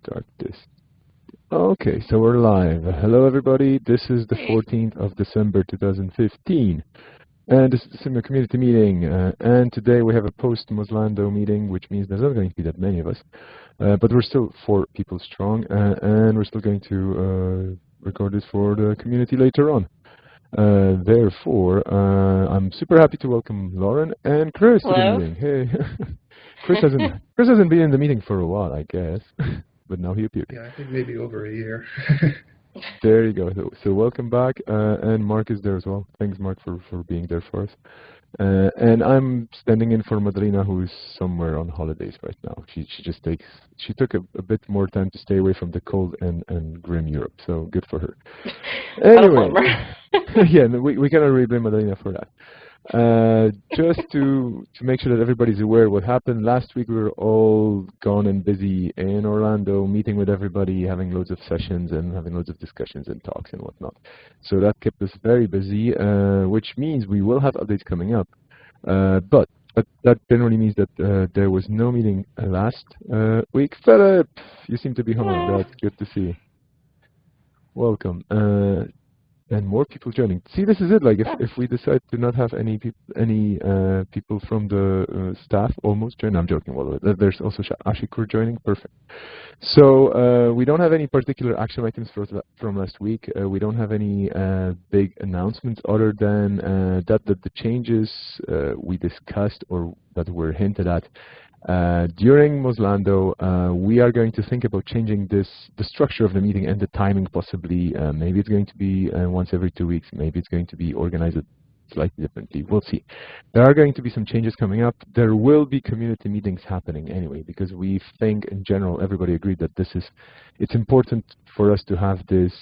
start this. Okay, so we're live. Hello, everybody. This is the 14th of December 2015. And this is the SUMO community meeting. And today we have a post-Moslando meeting, which means there's not going to be that many of us. But we're still 4 people strong. And we're still going to record this for the community later on. Therefore, I'm super happy to welcome Lauren and Chris to the meeting. Hey. Chris hasn't been in the meeting for a while, I guess. But now he appeared. Yeah, I think maybe over a year. There you go. So welcome back, and Mark is there as well. Thanks, Mark, for being there for us. And I'm standing in for Madalena, who is somewhere on holidays right now. She took a bit more time to stay away from the cold and grim Europe. So good for her. Anyway, yeah, we cannot really blame Madalena for that. Just to make sure that everybody's aware of what happened, last week we were all gone and busy in Orlando, meeting with everybody, having loads of sessions and having loads of discussions and talks and whatnot. So that kept us very busy, which means we will have updates coming up. But that generally means that there was no meeting last week. Philip, you seem to be home. That's good to see. Welcome. And more people joining. See, this is it. Like, if we decide to not have any people from the staff almost join, I'm joking. Well, there's also Ashikur joining. Perfect. So we don't have any particular action items from last week. We don't have any big announcements other than that the changes we discussed or that were hinted at during Moslando, we are going to think about changing the structure of the meeting and the timing possibly. Maybe it's going to be once every 2 weeks. Maybe it's going to be organized slightly differently. We'll see. There are going to be some changes coming up. There will be community meetings happening anyway, because we think in general everybody agreed that it's important for us to have this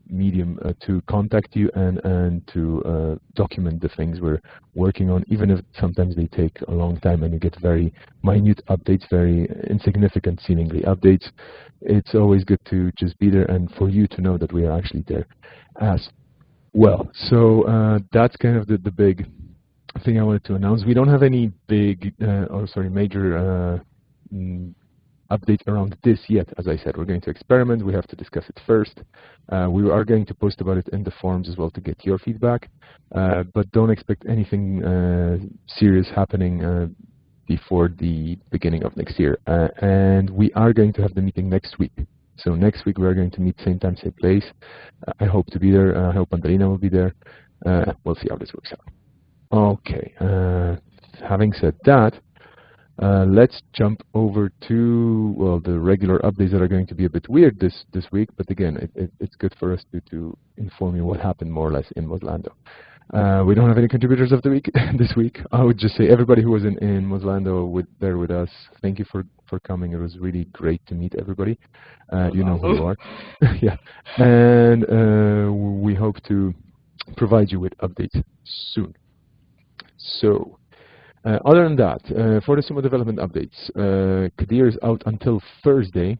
medium to contact you and to document the things we're working on, even if sometimes they take a long time and you get very minute updates, very insignificant seemingly updates. It's always good to just be there and for you to know that we are actually there as well. So that's kind of the big thing I wanted to announce. We don't have any major update around this yet. As I said, we're going to experiment. We have to discuss it first. We are going to post about it in the forums as well to get your feedback. But don't expect anything serious happening before the beginning of next year. And we are going to have the meeting next week. So next week we are going to meet same time, same place. I hope to be there. I hope Andalina will be there. We'll see how this works out. Okay. Having said that, let's jump over to, the regular updates that are going to be a bit weird this week, but again, it's good for us to inform you what happened more or less in Moslando. We don't have any contributors of the week this week. I would just say everybody who was in Moslando there with us, thank you for coming. It was really great to meet everybody. You know who you are. Yeah. And we hope to provide you with updates soon. So, other than that, for the SUMO development updates, Kadir is out until Thursday,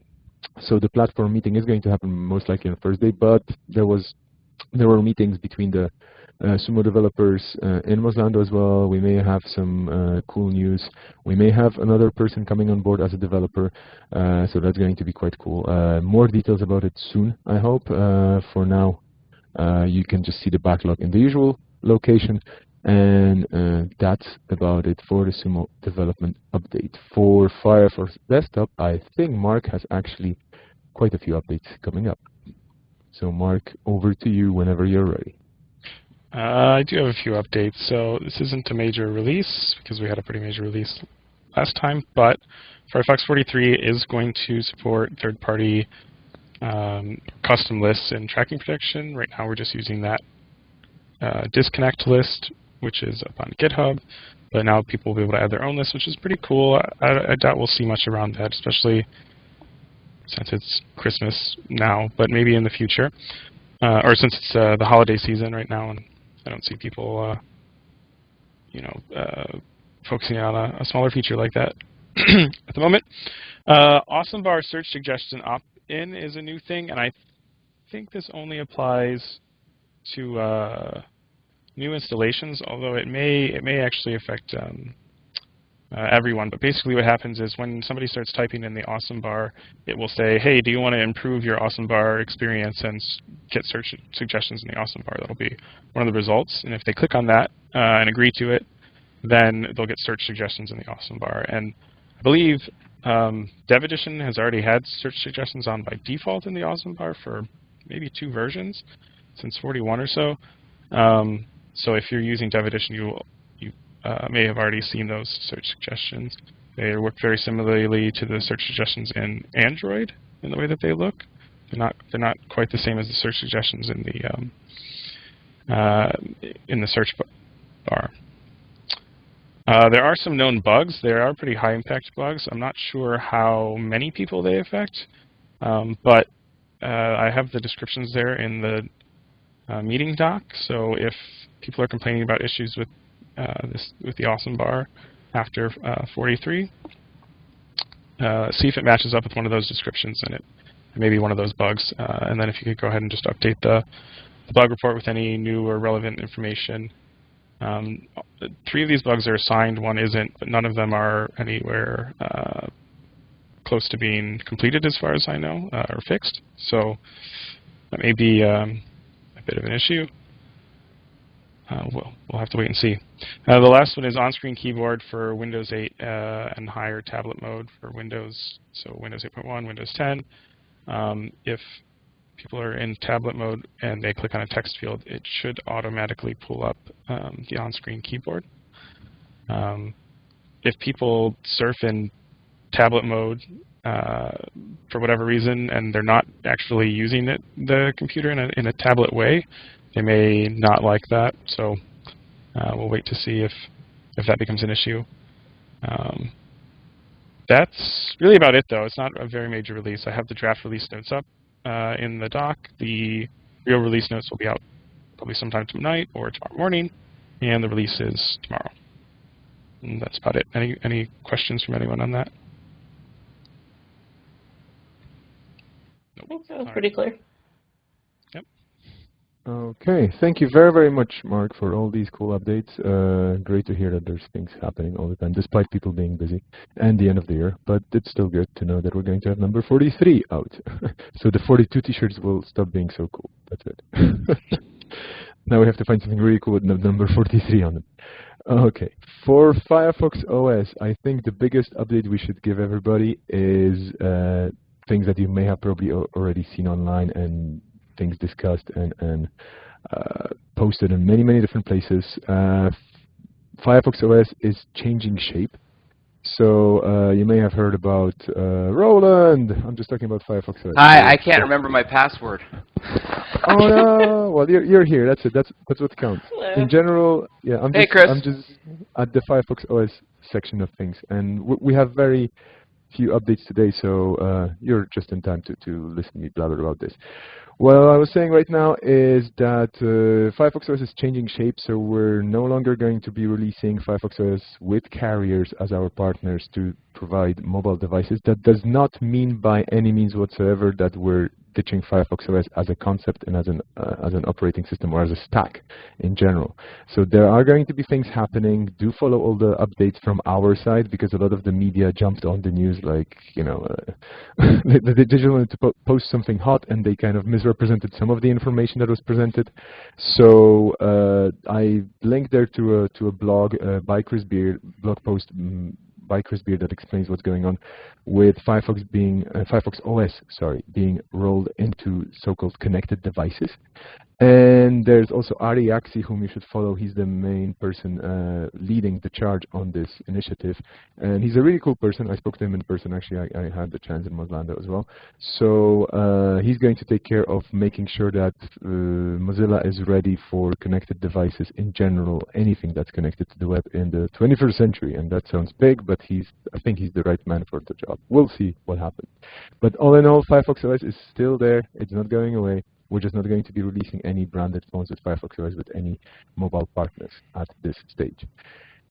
so the platform meeting is going to happen most likely on Thursday, but there were meetings between the SUMO developers in Moslando as well. We may have some cool news. We may have another person coming on board as a developer, so that's going to be quite cool. More details about it soon, I hope. For now, you can just see the backlog in the usual location. And that's about it for the SUMO development update. For Firefox Desktop, I think Mark has actually quite a few updates coming up. So Mark, over to you whenever you're ready. I do have a few updates. So this isn't a major release because we had a pretty major release last time, but Firefox 43 is going to support third-party custom lists and tracking protection. Right now we're just using that disconnect list, which is up on GitHub, but now people will be able to add their own list, which is pretty cool. I doubt we'll see much around that, especially since it's Christmas now, but maybe in the future, or since it's the holiday season right now, and I don't see people, focusing on a smaller feature like that at the moment. Awesome Bar search suggestion opt-in is a new thing, and I think this only applies to new installations, although it may actually affect everyone, but basically what happens is when somebody starts typing in the awesome bar, it will say, hey, do you want to improve your awesome bar experience and get search suggestions in the awesome bar? That'll be one of the results. And if they click on that and agree to it, then they'll get search suggestions in the awesome bar. And I believe Dev Edition has already had search suggestions on by default in the awesome bar for maybe 2 versions since 41 or so. So if you're using Dev Edition, you may have already seen those search suggestions. They work very similarly to the search suggestions in Android in the way that they look. They're not quite the same as the search suggestions in the search bar. There are some known bugs. There are pretty high impact bugs. I'm not sure how many people they affect, but I have the descriptions there in the meeting doc. So if people are complaining about issues with with the awesome bar after 43, see if it matches up with one of those descriptions, and it may be one of those bugs. And then if you could go ahead and just update the bug report with any new or relevant information. 3 of these bugs are assigned, 1 isn't, but none of them are anywhere close to being completed as far as I know, or fixed. So that may be a bit of an issue. We'll have to wait and see. The last one is on-screen keyboard for Windows 8 and higher tablet mode for Windows, so Windows 8.1, Windows 10. If people are in tablet mode and they click on a text field, it should automatically pull up the on-screen keyboard. If people surf in tablet mode for whatever reason and they're not actually using the computer in a tablet way, they may not like that. So we'll wait to see if that becomes an issue. That's really about it, though. It's not a very major release. I have the draft release notes up in the doc. The real release notes will be out probably sometime tonight or tomorrow morning, and the release is tomorrow. And that's about it. Any questions from anyone on that? I think that was pretty clear. Yep. Okay, thank you very, very much, Mark, for all these cool updates. Great to hear that there's things happening all the time, despite people being busy and the end of the year. But it's still good to know that we're going to have number 43 out. So the 42 t-shirts will stop being so cool. That's it. Now we have to find something really cool with number 43 on them. Okay, for Firefox OS, I think the biggest update we should give everybody is things that you may have probably already seen online and things discussed and posted in many, many different places. Firefox OS is changing shape. So you may have heard about Roland. I'm just talking about Firefox OS. Hi, I can't remember my password. Oh no! Well, you're here. That's it. That's what counts. Hello. In general, yeah. I'm just at the Firefox OS section of things, and we have very few updates today, so you're just in time to listen to me blabber about this. What I was saying right now is that Firefox OS is changing shape, so we're no longer going to be releasing Firefox OS with carriers as our partners to provide mobile devices. That does not mean by any means whatsoever that we're ditching Firefox OS as a concept and as an operating system or as a stack in general. So there are going to be things happening. Do follow all the updates from our side, because a lot of the media jumped on the news like, you know, they just wanted to post something hot and they kind of misrepresented some of the information that was presented. So I linked there to a blog by Chris Beard, blog post by Chris Beard that explains what's going on with Firefox OS being rolled into so-called connected devices. And there's also Ari Yaxi, whom you should follow. He's the main person leading the charge on this initiative. And he's a really cool person. I spoke to him in person, actually. I had the chance in Mozlando as well. So he's going to take care of making sure that Mozilla is ready for connected devices in general, anything that's connected to the web in the 21st century. And that sounds big, but I think he's the right man for the job. We'll see what happens. But all in all, Firefox OS is still there. It's not going away. We're just not going to be releasing any branded phones with Firefox OS with any mobile partners at this stage.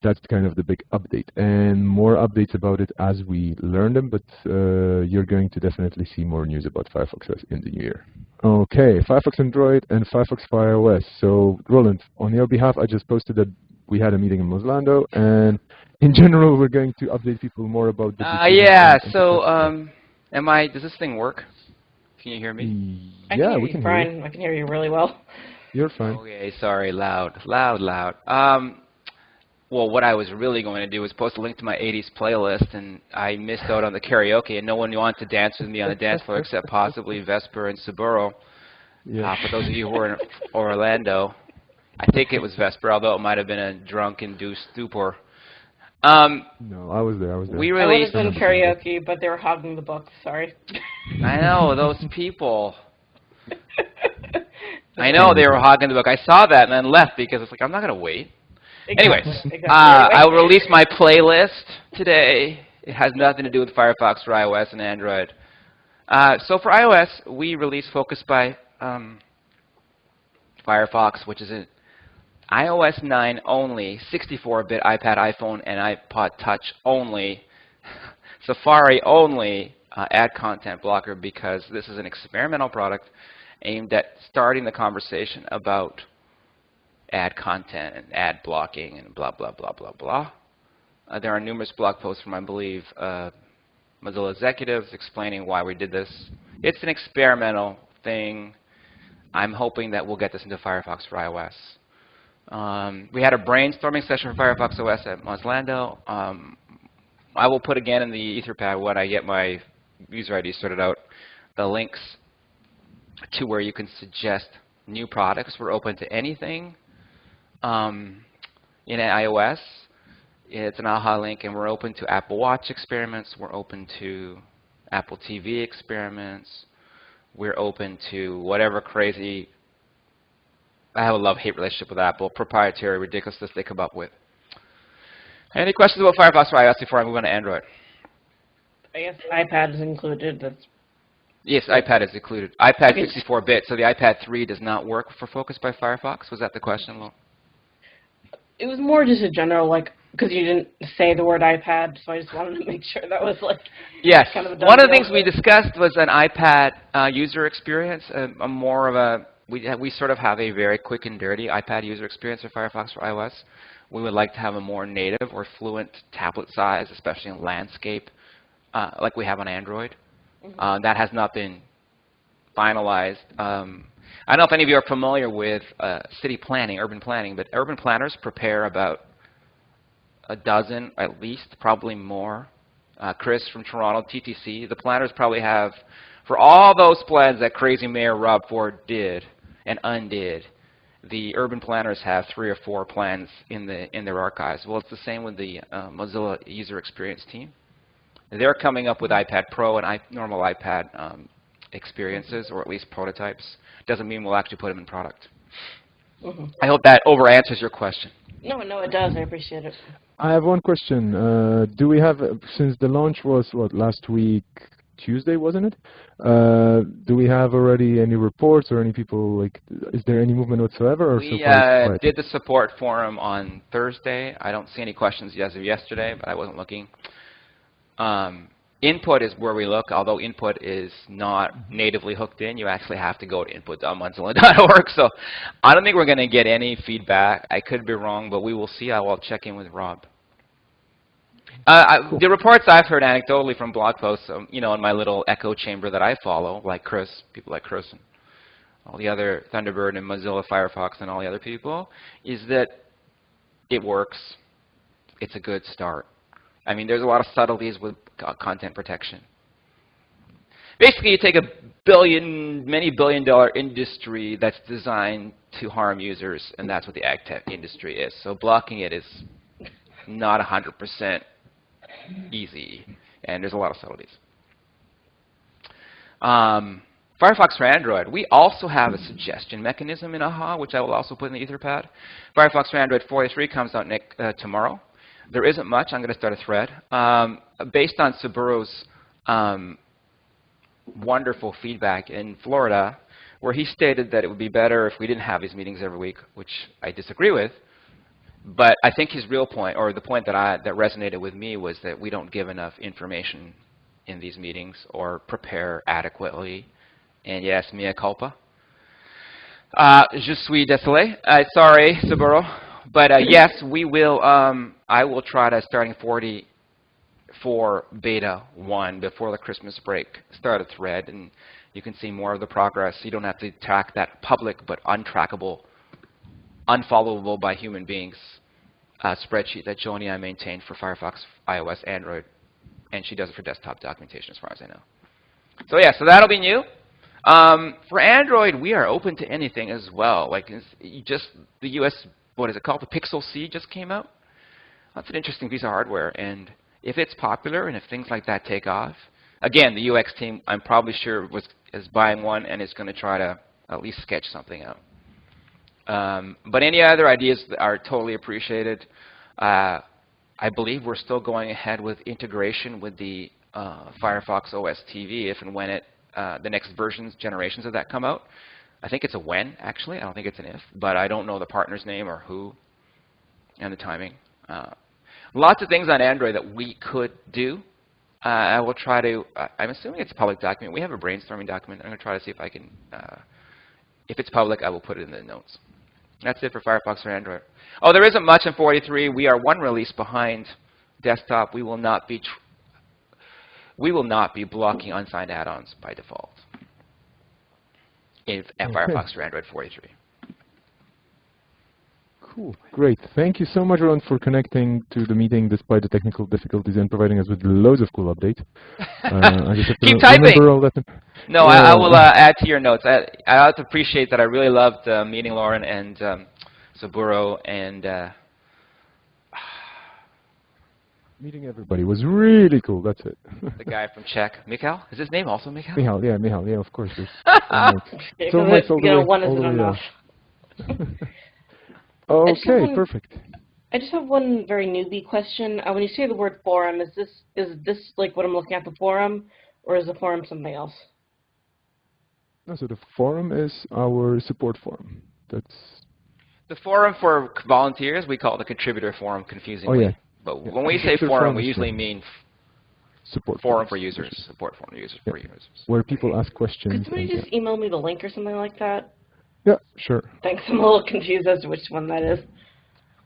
That's kind of the big update. And more updates about it as we learn them, but you're going to definitely see more news about Firefox OS in the new year. Okay, Firefox Android and Firefox Fire OS. So, Roland, on your behalf, I just posted that we had a meeting in Moslando, and in general, we're going to update people more about the decisions. Yeah. and So, success. does this thing work? Can you hear me? I Yeah, can we hear can you hear you. fine. I can hear you really well. You're fine. Okay. Sorry. Loud. Well, what I was really going to do was post a link to my 80s playlist, and I missed out on the karaoke, and no one wanted to dance with me on the dance floor except possibly Vesper and Saburo. Yeah. For those of you who were in Orlando, I think it was Vesper, although it might have been a drunk-induced stupor. No, I was there. We I would released. have done karaoke, but they were hogging the book. Sorry. I know those people. I know they were hogging the book. I saw that and then left because it's like I'm not gonna wait. Anyways, Exactly. I will release my playlist today. It has nothing to do with Firefox for iOS and Android. So for iOS, we released Focus by Firefox, which is an iOS 9 only, 64-bit iPad, iPhone, and iPod Touch only, Safari only ad content blocker, because this is an experimental product aimed at starting the conversation about ad content and ad blocking and blah, blah, blah, blah, blah. There are numerous blog posts from, I believe, Mozilla executives explaining why we did this. It's an experimental thing. I'm hoping that we'll get this into Firefox for iOS. We had a brainstorming session for Firefox OS at Moslando. I will put again in the Etherpad when I get my user ID sorted out the links to where you can suggest new products. We're open to anything in iOS. It's an AHA link, and we're open to Apple Watch experiments. We're open to Apple TV experiments. We're open to whatever crazy, I have a love-hate relationship with Apple, proprietary ridiculousness they come up with. Any questions about Firefox for iOS before I move on to Android? I guess iPad is included. That's Yes, iPad is included. iPad 64-bit, so the iPad 3 does not work for Focus by Firefox? Was that the question, Lo? It was more just a general, like, because you didn't say the word iPad, so I just wanted to make sure that was, like, yes. kind of a One of the deal. things we discussed was an iPad user experience, more of a, we sort of have a very quick and dirty iPad user experience for Firefox for iOS. We would like to have a more native or fluent tablet size, especially in landscape, like we have on Android. That has not been finalized. I don't know if any of you are familiar with city planning, urban planning, but urban planners prepare about a dozen, at least, probably more. Chris from Toronto, TTC, the planners probably have, for all those plans that crazy Mayor Rob Ford did and undid, the urban planners have 3 or 4 plans in their archives. Well, it's the same with the Mozilla user experience team. They're coming up with iPad Pro and normal iPad experiences, or at least prototypes. Doesn't mean we'll actually put them in product. I hope that over-answers your question. No, it does. I appreciate it. I have one question. Do we have, since the launch was, what, last week, Tuesday, wasn't it? Do we have already any reports or any people, like, is there any movement whatsoever? Or We so far did the support forum on Thursday. I don't see any questions as of yesterday, but I wasn't looking. Input is where we look, although input is not natively hooked in. You actually have to go to input.mozilla.org. So I don't think we're going to get any feedback. I could be wrong, but we will see. I will check in with Rob. The reports I've heard anecdotally from blog posts, in my little echo chamber that I follow, like Chris, people like Chris and all the other Thunderbird and Mozilla Firefox and all the other people, is that it works. It's a good start. I mean, there's a lot of subtleties with content protection. Basically, you take a many billion-dollar industry that's designed to harm users, and that's what the ag tech industry is. So blocking it is not 100% easy, and there's a lot of subtleties. Firefox for Android. We also have a suggestion mechanism in AHA, which I will also put in the Etherpad. Firefox for Android 43 comes out tomorrow. There isn't much. I'm going to start a thread. Based on Saburo's wonderful feedback in Florida, where he stated that it would be better if we didn't have these meetings every week, which I disagree with. But I think his real point, or the point that resonated with me, was that we don't give enough information in these meetings or prepare adequately. And yes, mea culpa. Je suis désolé. Sorry, Saburo. But yes, we will. I will try to starting 44 beta 1 before the Christmas break. Start a thread, and you can see more of the progress. You don't have to track that public but untrackable, unfollowable by human beings spreadsheet that Joni and I maintain for Firefox, iOS, Android, and she does it for desktop documentation, as far as I know. So yeah, so that'll be new. For Android, we are open to anything as well. Like just the US, what is it called? The Pixel C just came out. That's an interesting piece of hardware, and if it's popular and if things like that take off, again, the UX team, I'm probably sure is buying one and is going to try to at least sketch something out. But any other ideas are totally appreciated. I believe we're still going ahead with integration with the Firefox OS TV if and when the next generations of that come out. I think it's a when, actually. I don't think it's an if. But I don't know the partner's name or who and the timing. Lots of things on Android that we could do. I will try to, I'm assuming it's a public document. We have a brainstorming document. I'm going to try to see if I can, if it's public, I will put it in the notes. That's it for Firefox for Android. Oh, there isn't much in 43. We are one release behind desktop. We will not be blocking unsigned add-ons by default in Firefox for Android 43. Cool, great. Thank you so much, everyone, for connecting to the meeting despite the technical difficulties and providing us with loads of cool updates. I just have to Keep typing. all that. No, I will add to your notes. I have to appreciate that. I really loved meeting Lauren and Saburo and meeting everybody was really cool. That's it. the guy from Czech. Mikhail? Is his name also Mikhail? Michal, yeah, of course. One isn't enough. Okay, perfect. I just have one very newbie question. When you say the word forum, is this like what I'm looking at, the forum, or is the forum something else? No, so the forum is our support forum. That's the forum for volunteers. We call it the contributor forum, confusingly. Oh yeah. But when we say forum, we usually mean support forum for users, support forum users for users. Where people ask questions. Could somebody just email me the link or something like that? Yeah, sure. Thanks. I'm a little confused as to which one that is.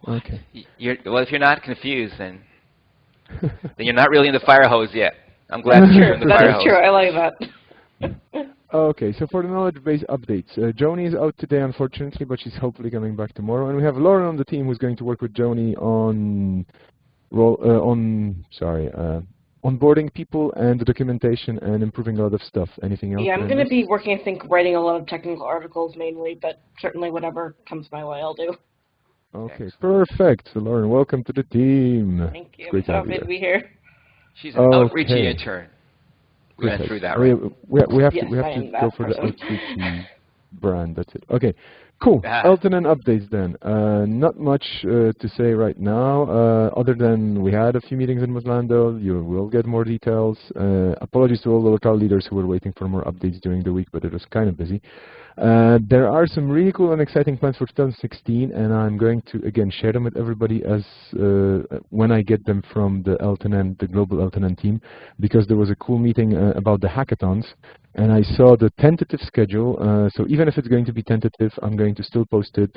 Okay. Well, if you're not confused, then you're not really in the fire hose yet. I'm glad that you're in the fire hose. That is true. I like that. Okay, so for the knowledge base updates, Joni is out today, unfortunately, but she's hopefully coming back tomorrow. And we have Lauren on the team who's going to work with Joni on onboarding people and the documentation and improving a lot of stuff. Anything else? Yeah, I'm going to be working, I think, writing a lot of technical articles mainly, but certainly whatever comes my way, I'll do. Okay, perfect. So Lauren, welcome to the team. Thank you. Great so happy to be here. She's an outreachy intern. We went through that, right? We have to go for the outreachy brand. That's it. Okay. Cool. Elton and updates then. Not much to say right now, other than we had a few meetings in Moslando. You will get more details. Apologies to all the local leaders who were waiting for more updates during the week, but it was kind of busy. There are some really cool and exciting plans for 2016, and I'm going to, again, share them with everybody as when I get them from the global Elton team, because there was a cool meeting about the hackathons, and I saw the tentative schedule. So even if it's going to be tentative, I'm going to still post it.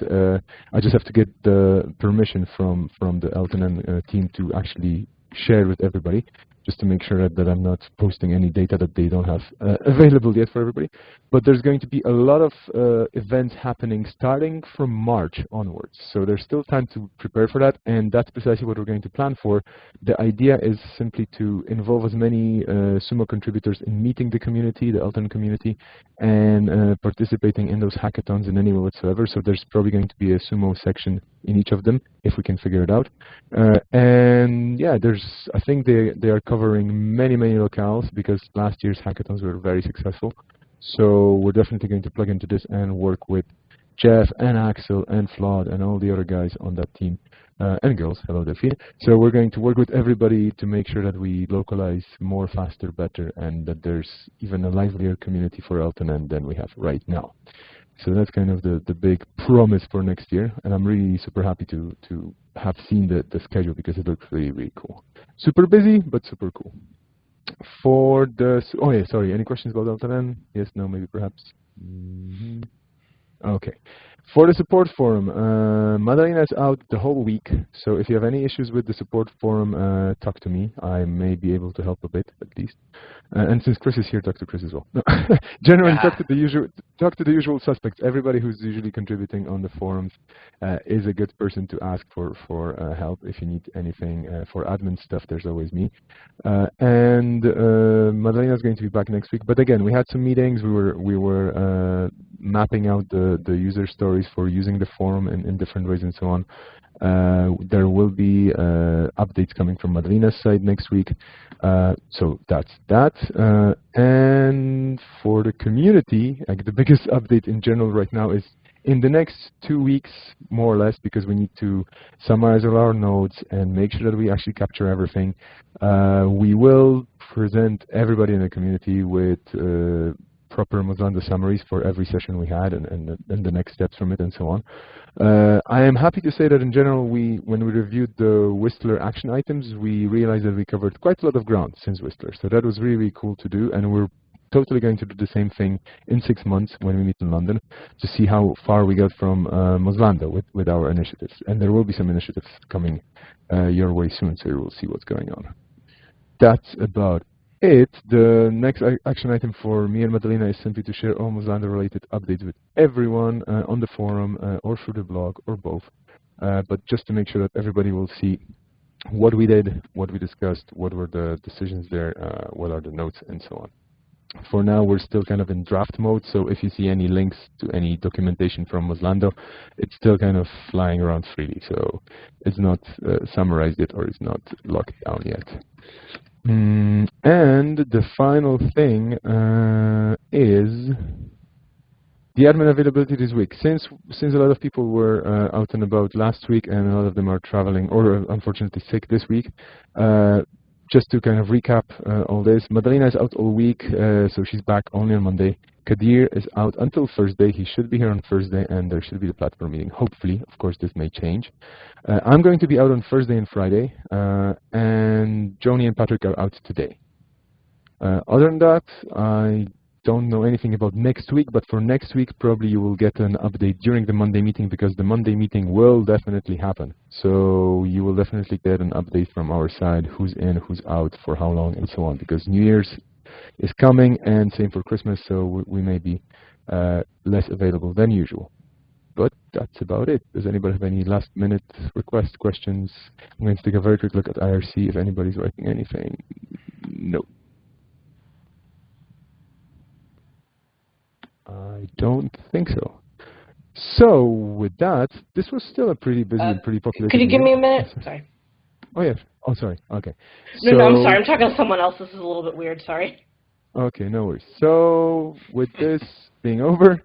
I just have to get the permission from the Elton team to actually share with everybody, just to make sure that I'm not posting any data that they don't have available yet for everybody. But there's going to be a lot of events happening starting from March onwards. So there's still time to prepare for that, and that's precisely what we're going to plan for. The idea is simply to involve as many SUMO contributors in meeting the community, the Elton community, and participating in those hackathons in any way whatsoever. So there's probably going to be a SUMO section in each of them, if we can figure it out. And yeah, I think they are covering many locales, because last year's hackathons were very successful. So we're definitely going to plug into this and work with Jeff and Axel and Flawed and all the other guys on that team, and girls. Hello, Delphine. So we're going to work with everybody to make sure that we localize more, faster, better, and that there's even a livelier community for Elton than we have right now. So that's kind of the big promise for next year, and I'm really super happy to have seen the schedule, because it looks really cool. Super busy, but super cool. For the any questions about Elton? Yes, no, maybe, perhaps. Okay. For the support forum, Madalena is out the whole week, so if you have any issues with the support forum, talk to me. I may be able to help a bit, at least. And since Chris is here, talk to Chris as well. No. Generally, talk to the usual suspects. Everybody who's usually contributing on the forums is a good person to ask for help. If you need anything for admin stuff, there's always me. And Madalena is going to be back next week. But again, we had some meetings. We were mapping out the user stories for using the forum in different ways and so on. There will be updates coming from Madalena's side next week. So that's that. And for the community, like the biggest update in general right now is in the next 2 weeks, more or less, because we need to summarize all our notes and make sure that we actually capture everything. We will present everybody in the community with proper Mozlando summaries for every session we had and the next steps from it and so on. I am happy to say that in general, when we reviewed the Whistler action items, we realized that we covered quite a lot of ground since Whistler. So that was really, really cool to do, and we're totally going to do the same thing in 6 months when we meet in London to see how far we got from Mozlando with our initiatives. And there will be some initiatives coming your way soon, so you will see what's going on. That's about it. The next action item for me and Madalena is simply to share all Mozlando-related updates with everyone on the forum or through the blog or both. But just to make sure that everybody will see what we did, what we discussed, what were the decisions there, what are the notes, and so on. For now, we're still kind of in draft mode, so if you see any links to any documentation from Mozlando, it's still kind of flying around freely, so it's not summarized yet or it's not locked down yet. And the final thing is the admin availability this week. Since a lot of people were out and about last week and a lot of them are traveling or unfortunately sick this week, just to kind of recap all this, Madalena is out all week, so she's back only on Monday. Kadir is out until Thursday. He should be here on Thursday, and there should be the platform meeting. Hopefully, of course, this may change. I'm going to be out on Thursday and Friday, and Joni and Patrick are out today. Other than that, I don't know anything about next week, but for next week, probably you will get an update during the Monday meeting because the Monday meeting will definitely happen. So you will definitely get an update from our side, who's in, who's out, for how long, and so on, because New Year's is coming, and same for Christmas, so we may be less available than usual. But that's about it. Does anybody have any last-minute requests, questions? I'm going to take a very quick look at IRC if anybody's writing anything. No. I don't think so. So with that, this was still a pretty busy and pretty populated Could you give me a meeting. minute? Sorry. Oh, yes. Oh, sorry. Okay. No, I'm sorry. I'm talking to someone else. This is a little bit weird. Sorry. Okay, no worries. So with this being over,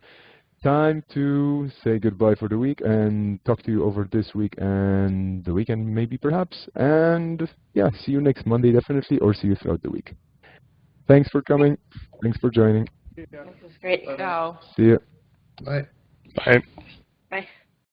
time to say goodbye for the week and talk to you over this week and the weekend maybe perhaps. And yeah, see you next Monday definitely, or see you throughout the week. Thanks for coming. Thanks for joining. This is great. Ciao. See you. Bye. Bye. Bye.